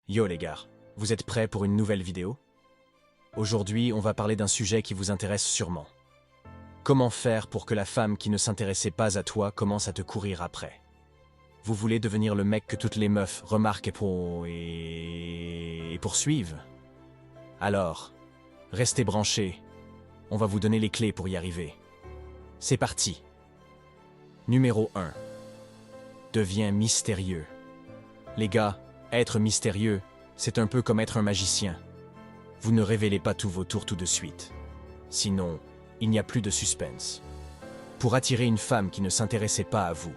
Yo les gars, vous êtes prêts pour une nouvelle vidéo? Aujourd'hui, on va parler d'un sujet qui vous intéresse sûrement. Comment faire pour que la femme qui ne s'intéressait pas à toi commence à te courir après? Vous voulez devenir le mec que toutes les meufs remarquent et poursuivent? Alors, restez branchés, on va vous donner les clés pour y arriver. C'est parti. Numéro 1. Deviens mystérieux. Les gars, être mystérieux, c'est un peu comme être un magicien. Vous ne révélez pas tous vos tours tout de suite. Sinon, il n'y a plus de suspense. Pour attirer une femme qui ne s'intéressait pas à vous,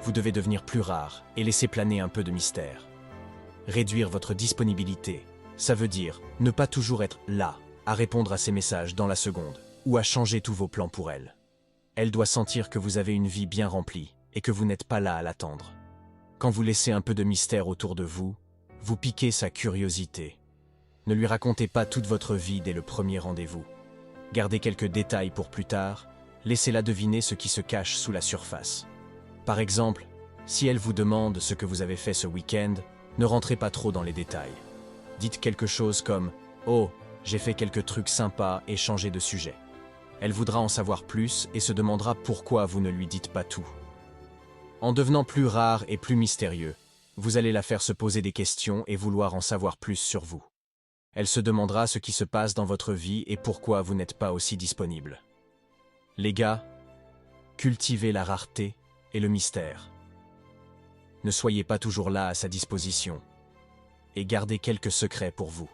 vous devez devenir plus rare et laisser planer un peu de mystère. Réduire votre disponibilité, ça veut dire ne pas toujours être là, à répondre à ses messages dans la seconde, ou à changer tous vos plans pour elle. Elle doit sentir que vous avez une vie bien remplie et que vous n'êtes pas là à l'attendre. Quand vous laissez un peu de mystère autour de vous, vous piquez sa curiosité. Ne lui racontez pas toute votre vie dès le premier rendez-vous. Gardez quelques détails pour plus tard, laissez-la deviner ce qui se cache sous la surface. Par exemple, si elle vous demande ce que vous avez fait ce week-end, ne rentrez pas trop dans les détails. Dites quelque chose comme « Oh, j'ai fait quelques trucs sympas » et changez de sujet. Elle voudra en savoir plus et se demandera pourquoi vous ne lui dites pas tout. En devenant plus rare et plus mystérieux, vous allez la faire se poser des questions et vouloir en savoir plus sur vous. Elle se demandera ce qui se passe dans votre vie et pourquoi vous n'êtes pas aussi disponible. Les gars, cultivez la rareté et le mystère. Ne soyez pas toujours là à sa disposition et gardez quelques secrets pour vous.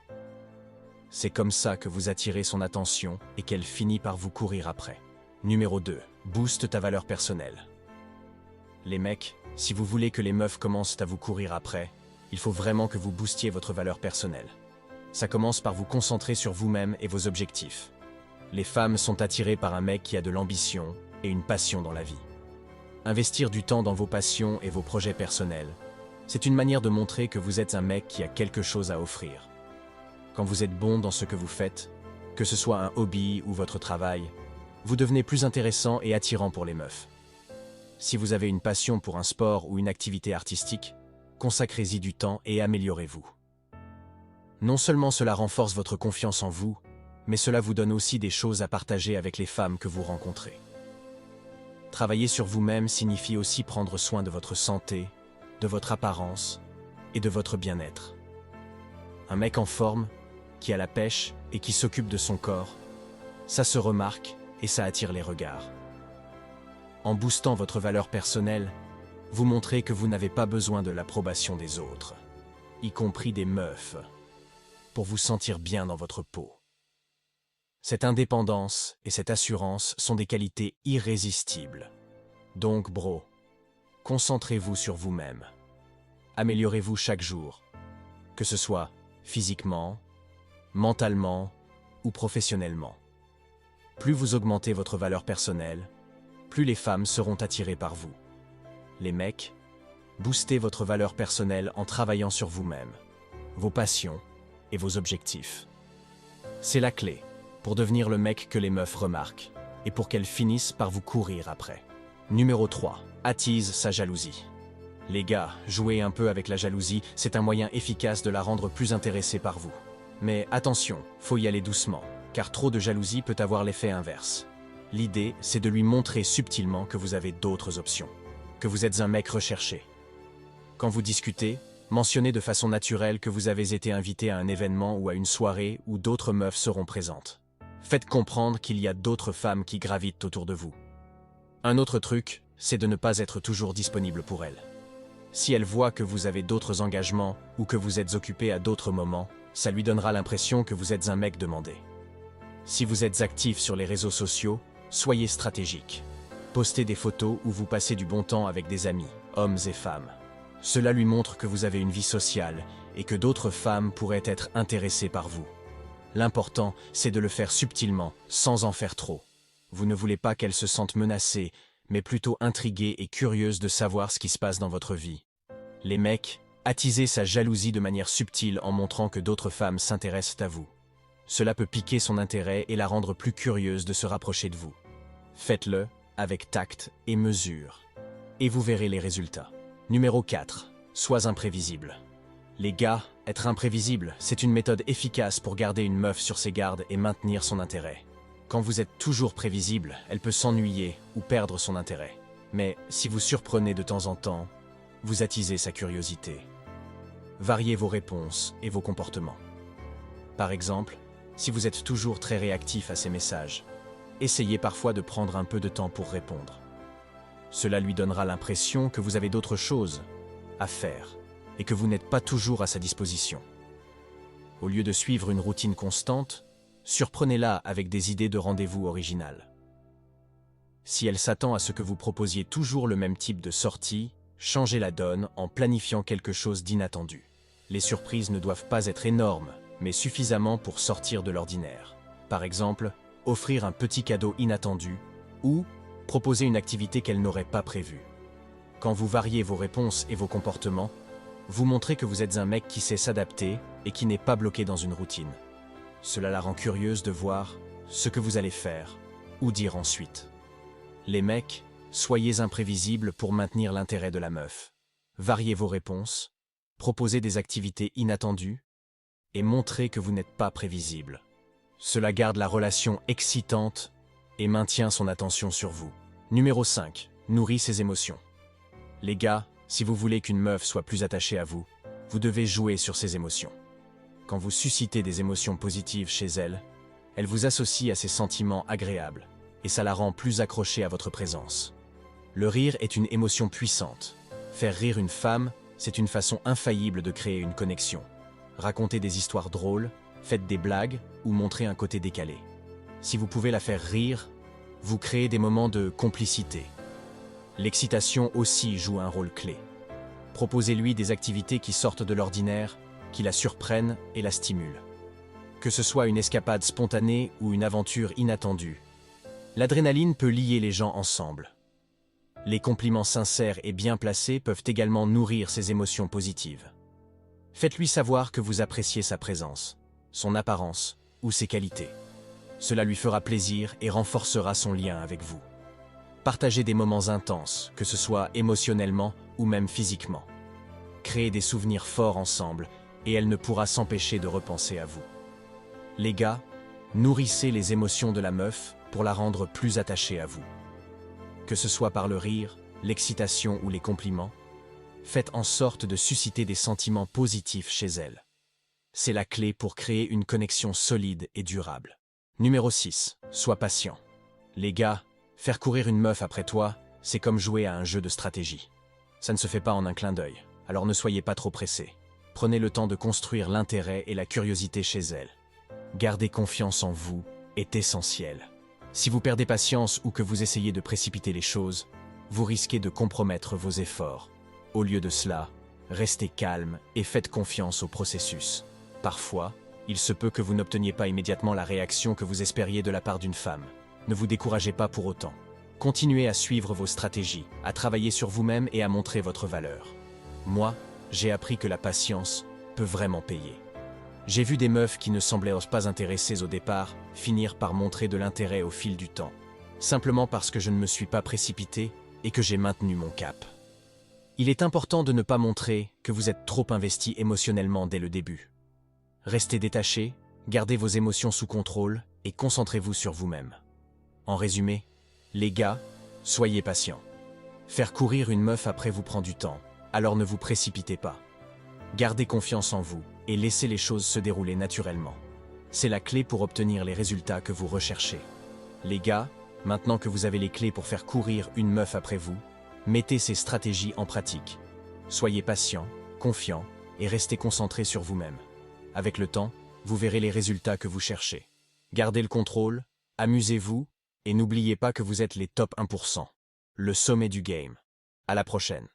C'est comme ça que vous attirez son attention et qu'elle finit par vous courir après. Numéro 2. Booste ta valeur personnelle. Les mecs, si vous voulez que les meufs commencent à vous courir après, il faut vraiment que vous boostiez votre valeur personnelle. Ça commence par vous concentrer sur vous-même et vos objectifs. Les femmes sont attirées par un mec qui a de l'ambition et une passion dans la vie. Investir du temps dans vos passions et vos projets personnels, c'est une manière de montrer que vous êtes un mec qui a quelque chose à offrir. Quand vous êtes bon dans ce que vous faites, que ce soit un hobby ou votre travail, vous devenez plus intéressant et attirant pour les meufs. Si vous avez une passion pour un sport ou une activité artistique, consacrez-y du temps et améliorez-vous. Non seulement cela renforce votre confiance en vous, mais cela vous donne aussi des choses à partager avec les femmes que vous rencontrez. Travailler sur vous-même signifie aussi prendre soin de votre santé, de votre apparence et de votre bien-être. Un mec en forme, qui a la pêche et qui s'occupe de son corps, ça se remarque et ça attire les regards. En boostant votre valeur personnelle, vous montrez que vous n'avez pas besoin de l'approbation des autres, y compris des meufs, pour vous sentir bien dans votre peau. Cette indépendance et cette assurance sont des qualités irrésistibles. Donc, bro, concentrez-vous sur vous-même. Améliorez-vous chaque jour, que ce soit physiquement, mentalement ou professionnellement. Plus vous augmentez votre valeur personnelle, plus les femmes seront attirées par vous. Les mecs, boostez votre valeur personnelle en travaillant sur vous-même, vos passions et vos objectifs. C'est la clé pour devenir le mec que les meufs remarquent et pour qu'elles finissent par vous courir après. Numéro 3. Attise sa jalousie. Les gars, jouer un peu avec la jalousie, c'est un moyen efficace de la rendre plus intéressée par vous. Mais attention, faut y aller doucement, car trop de jalousie peut avoir l'effet inverse. L'idée, c'est de lui montrer subtilement que vous avez d'autres options, que vous êtes un mec recherché. Quand vous discutez, mentionnez de façon naturelle que vous avez été invité à un événement ou à une soirée où d'autres meufs seront présentes. Faites comprendre qu'il y a d'autres femmes qui gravitent autour de vous. Un autre truc, c'est de ne pas être toujours disponible pour elles. Si elle voit que vous avez d'autres engagements ou que vous êtes occupé à d'autres moments, ça lui donnera l'impression que vous êtes un mec demandé. Si vous êtes actif sur les réseaux sociaux, soyez stratégique. Postez des photos où vous passez du bon temps avec des amis, hommes et femmes. Cela lui montre que vous avez une vie sociale et que d'autres femmes pourraient être intéressées par vous. L'important, c'est de le faire subtilement, sans en faire trop. Vous ne voulez pas qu'elle se sente menacée, mais plutôt intriguée et curieuse de savoir ce qui se passe dans votre vie. Les mecs, attisez sa jalousie de manière subtile en montrant que d'autres femmes s'intéressent à vous. Cela peut piquer son intérêt et la rendre plus curieuse de se rapprocher de vous. Faites-le avec tact et mesure, et vous verrez les résultats. Numéro 4. Sois imprévisible. Les gars, Être imprévisible, c'est une méthode efficace pour garder une meuf sur ses gardes et maintenir son intérêt. Quand vous êtes toujours prévisible, elle peut s'ennuyer ou perdre son intérêt. Mais si vous surprenez de temps en temps, vous attisez sa curiosité. Variez vos réponses et vos comportements. Par exemple, si vous êtes toujours très réactif à ses messages, essayez parfois de prendre un peu de temps pour répondre. Cela lui donnera l'impression que vous avez d'autres choses à faire et que vous n'êtes pas toujours à sa disposition. Au lieu de suivre une routine constante, surprenez-la avec des idées de rendez-vous originales. Si elle s'attend à ce que vous proposiez toujours le même type de sortie, changez la donne en planifiant quelque chose d'inattendu. Les surprises ne doivent pas être énormes, mais suffisamment pour sortir de l'ordinaire. Par exemple, offrir un petit cadeau inattendu ou proposer une activité qu'elle n'aurait pas prévue. Quand vous variez vos réponses et vos comportements, vous montrez que vous êtes un mec qui sait s'adapter et qui n'est pas bloqué dans une routine. Cela la rend curieuse de voir ce que vous allez faire ou dire ensuite. Les mecs, soyez imprévisibles pour maintenir l'intérêt de la meuf. Variez vos réponses, proposez des activités inattendues et montrez que vous n'êtes pas prévisible. Cela garde la relation excitante et maintient son attention sur vous. Numéro 5. Nourris ses émotions. Les gars, si vous voulez qu'une meuf soit plus attachée à vous, vous devez jouer sur ses émotions. Quand vous suscitez des émotions positives chez elle, elle vous associe à ses sentiments agréables et ça la rend plus accrochée à votre présence. Le rire est une émotion puissante. Faire rire une femme, c'est une façon infaillible de créer une connexion. Racontez des histoires drôles, faites des blagues ou montrez un côté décalé. Si vous pouvez la faire rire, vous créez des moments de complicité. L'excitation aussi joue un rôle clé. Proposez-lui des activités qui sortent de l'ordinaire, qui la surprennent et la stimulent. Que ce soit une escapade spontanée ou une aventure inattendue, l'adrénaline peut lier les gens ensemble. Les compliments sincères et bien placés peuvent également nourrir ses émotions positives. Faites-lui savoir que vous appréciez sa présence, son apparence ou ses qualités. Cela lui fera plaisir et renforcera son lien avec vous. Partagez des moments intenses, que ce soit émotionnellement ou même physiquement. Créez des souvenirs forts ensemble et elle ne pourra s'empêcher de repenser à vous. Les gars, nourrissez les émotions de la meuf pour la rendre plus attachée à vous. Que ce soit par le rire, l'excitation ou les compliments, faites en sorte de susciter des sentiments positifs chez elle. C'est la clé pour créer une connexion solide et durable. Numéro 6. Sois patient. Les gars, faire courir une meuf après toi, c'est comme jouer à un jeu de stratégie. Ça ne se fait pas en un clin d'œil, alors ne soyez pas trop pressés. Prenez le temps de construire l'intérêt et la curiosité chez elle. Garder confiance en vous est essentiel. Si vous perdez patience ou que vous essayez de précipiter les choses, vous risquez de compromettre vos efforts. Au lieu de cela, restez calme et faites confiance au processus. Parfois, il se peut que vous n'obteniez pas immédiatement la réaction que vous espériez de la part d'une femme. Ne vous découragez pas pour autant. Continuez à suivre vos stratégies, à travailler sur vous-même et à montrer votre valeur. Moi, j'ai appris que la patience peut vraiment payer. J'ai vu des meufs qui ne semblaient pas intéressées au départ finir par montrer de l'intérêt au fil du temps, simplement parce que je ne me suis pas précipité et que j'ai maintenu mon cap. Il est important de ne pas montrer que vous êtes trop investi émotionnellement dès le début. Restez détaché, gardez vos émotions sous contrôle et concentrez-vous sur vous-même. En résumé, les gars, soyez patients. Faire courir une meuf après vous prend du temps, alors ne vous précipitez pas. Gardez confiance en vous et laissez les choses se dérouler naturellement. C'est la clé pour obtenir les résultats que vous recherchez. Les gars, maintenant que vous avez les clés pour faire courir une meuf après vous, mettez ces stratégies en pratique. Soyez patient, confiant et restez concentré sur vous-même. Avec le temps, vous verrez les résultats que vous cherchez. Gardez le contrôle, amusez-vous et n'oubliez pas que vous êtes les top 1%. Le sommet du game. À la prochaine.